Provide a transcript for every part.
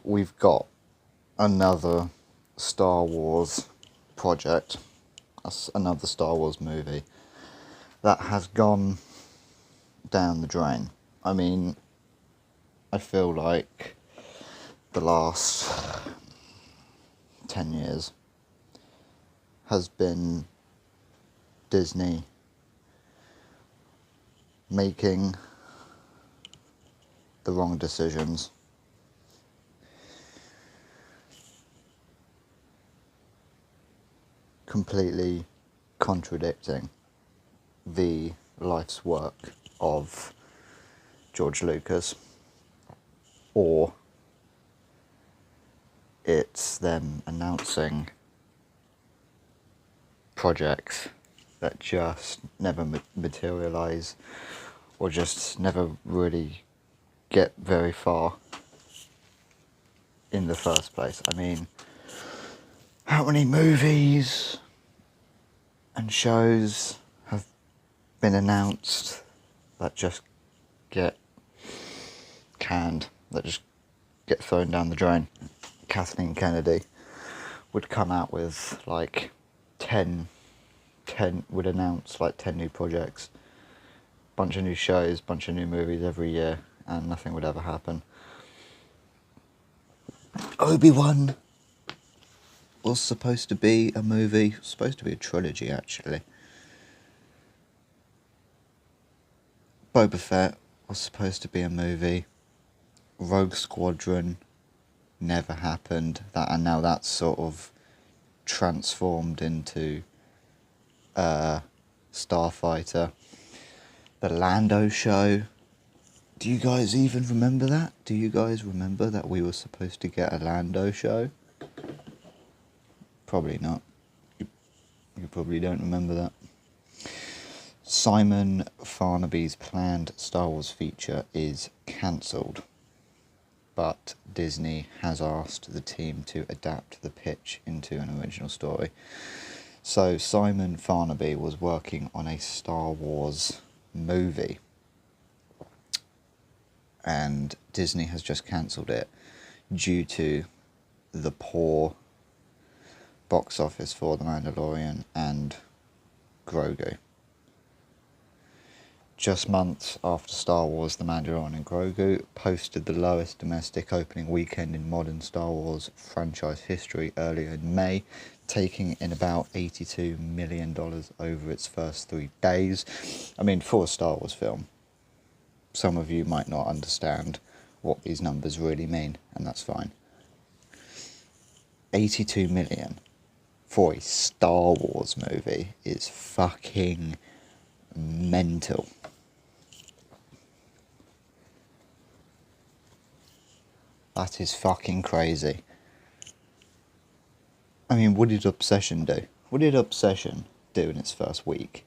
we've got another Star Wars project, another Star Wars movie that has gone down the drain. I mean, I feel like the last 10 years has been Disney making the wrong decisions, completely contradicting the life's work of George Lucas, or it's them announcing projects that just never materialise, or just never really get very far in the first place. I mean, how many movies and shows have been announced that just get canned, that just get thrown down the drain? Kathleen Kennedy would come out with like 10 would announce like 10 new projects, bunch of new shows, bunch of new movies every year, and nothing would ever happen. Obi-Wan was supposed to be a movie, supposed to be a trilogy actually. Boba Fett was supposed to be a movie. Rogue Squadron never happened. And now that's sort of transformed into Starfighter. The Lando show. Do you guys even remember that? Do you guys remember that we were supposed to get a Lando show? Probably not. You probably don't remember that. Simon Farnaby's planned Star Wars feature is cancelled, but Disney has asked the team to adapt the pitch into an original story. So Simon Farnaby was working on a Star Wars movie, and Disney has just cancelled it due to the poor box office for The Mandalorian and Grogu. Just months after Star Wars, The Mandalorian and Grogu posted the lowest domestic opening weekend in modern Star Wars franchise history earlier in May, taking in about $82 million over its first 3 days. I mean, for a Star Wars film, some of you might not understand what these numbers really mean, and that's fine. 82 million for a Star Wars movie is fucking mental. That is fucking crazy. I mean, what did Obsession do? What did Obsession do in its first week?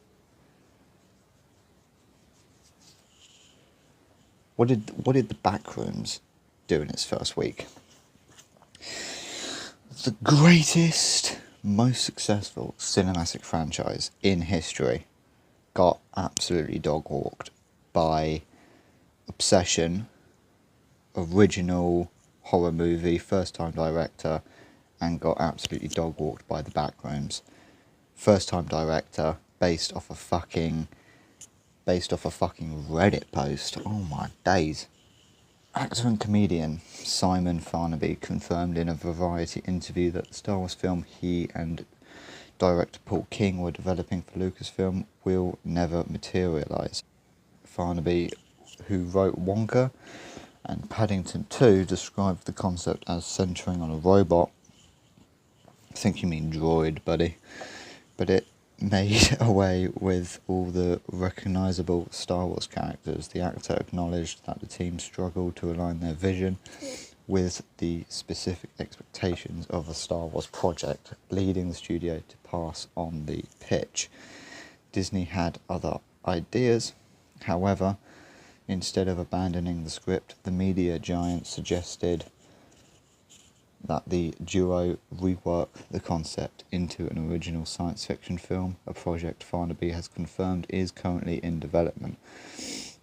What did the Backrooms do in its first week? The greatest, most successful cinematic franchise in history got absolutely dog-walked by Obsession, original horror movie, first-time director, and got absolutely dog-walked by the Backrooms. First-time director, based off a fucking Reddit post. Oh my days. Actor and comedian Simon Farnaby confirmed in a Variety interview that the Star Wars film he and director Paul King were developing for Lucasfilm will never materialise. Farnaby, who wrote Wonka and Paddington 2, described the concept as centering on a robot. I think you mean droid, buddy. But it made away with all the recognisable Star Wars characters. The actor acknowledged that the team struggled to align their vision with the specific expectations of a Star Wars project, leading the studio to pass on the pitch. Disney had other ideas. However, instead of abandoning the script, the media giant suggested that the duo rework the concept into an original science fiction film, a project Farnaby has confirmed is currently in development.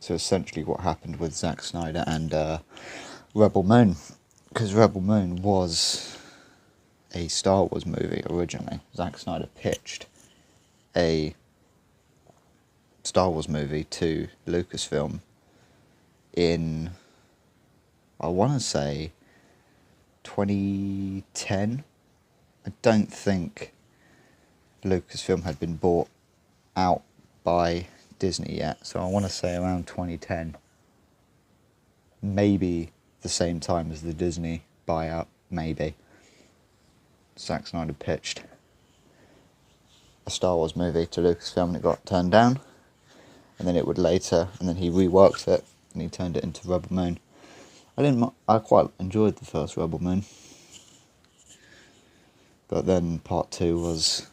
So essentially what happened with Zack Snyder and Rebel Moon. because Rebel Moon was a Star Wars movie originally. Zack Snyder pitched a Star Wars movie to Lucasfilm in, I want to say, 2010. I don't think Lucasfilm had been bought out by Disney yet, so I want to say around 2010. Maybe the same time as the Disney buyout, maybe. Zack Snyder pitched a Star Wars movie to Lucasfilm and it got turned down, and then he reworked it and he turned it into Rebel Moon. I quite enjoyed the first Rebel Moon, but then part 2 was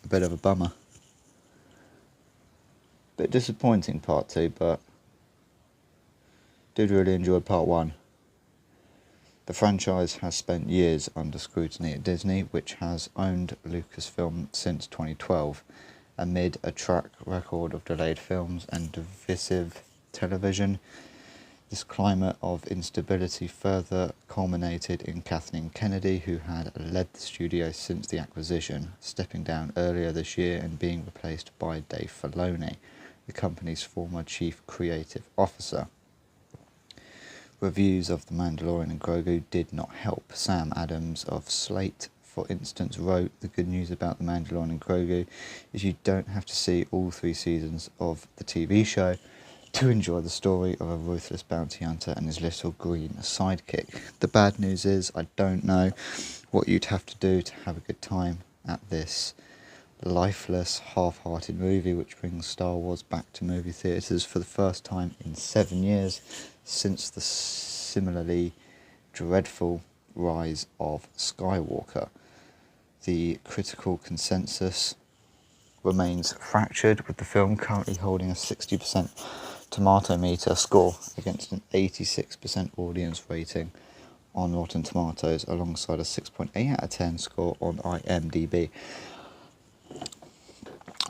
a bit of a bummer. Bit disappointing part 2, but did really enjoy part 1. The franchise has spent years under scrutiny at Disney, which has owned Lucasfilm since 2012, amid a track record of delayed films and divisive television. This climate of instability further culminated in Kathleen Kennedy, who had led the studio since the acquisition, stepping down earlier this year and being replaced by Dave Filoni, the company's former chief creative officer. Reviews of The Mandalorian and Grogu did not help. Sam Adams of Slate, for instance, wrote, "The good news about The Mandalorian and Grogu is you don't have to see all 3 seasons of the TV show to enjoy the story of a ruthless bounty hunter and his little green sidekick. The bad news is I don't know what you'd have to do to have a good time at this lifeless, half-hearted movie which brings Star Wars back to movie theatres for the first time in 7 years since the similarly dreadful rise of Skywalker. The critical consensus remains fractured, with the film currently holding a 60% tomato meter score against an 86% audience rating on Rotten Tomatoes, alongside a 6.8 out of 10 score on IMDb.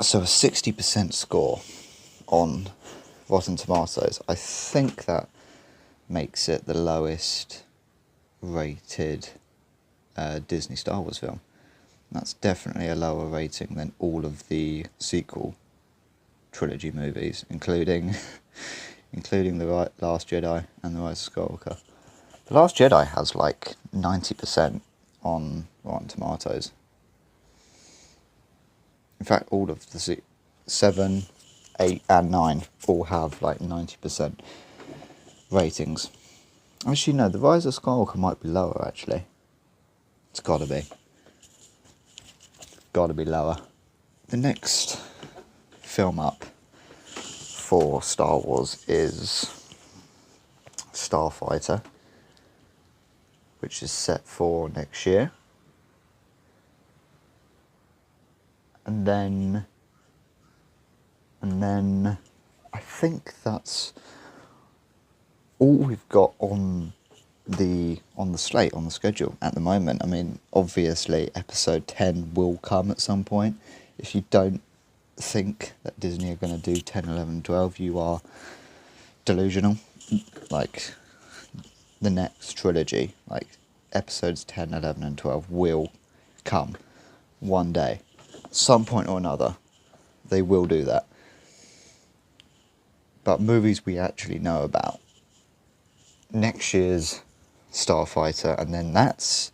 So a 60% score on Rotten Tomatoes, I think that makes it the lowest rated Disney Star Wars film. That's definitely a lower rating than all of the sequel trilogy movies, including The Last Jedi and The Rise of Skywalker. The Last Jedi has like 90% on Rotten Tomatoes. In fact, all of the 7, 8 and 9 all have like 90% ratings. Actually, no, The Rise of Skywalker might be lower, actually. It's gotta be. Gotta be lower. The next film up for Star Wars is Starfighter, which is set for next year. And then I think that's all we've got on the slate, on the schedule at the moment. I mean, obviously episode 10 will come at some point. If you don't think that Disney are going to do 10, 11, 12, you are delusional. Like, the next trilogy, like episodes 10, 11 and 12 will come one day. Some point or another, they will do that. But movies we actually know about, next year's Starfighter, and then that's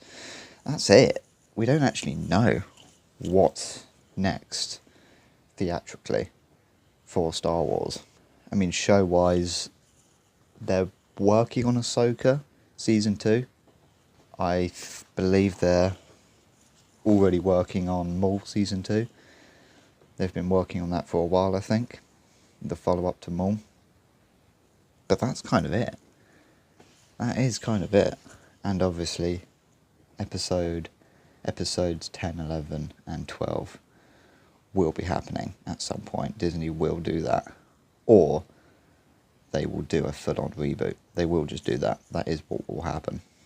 it. We don't actually know what's next theatrically for Star Wars. I mean, show-wise, they're working on Ahsoka Season 2. I believe they're already working on Maul Season 2. They've been working on that for a while, I think. The follow-up to Maul. But that's kind of it. That is kind of it. And obviously, episodes 10, 11 and 12 will be happening at some point. Disney will do that. Or they will do a full-on reboot. They will just do that. That is what will happen.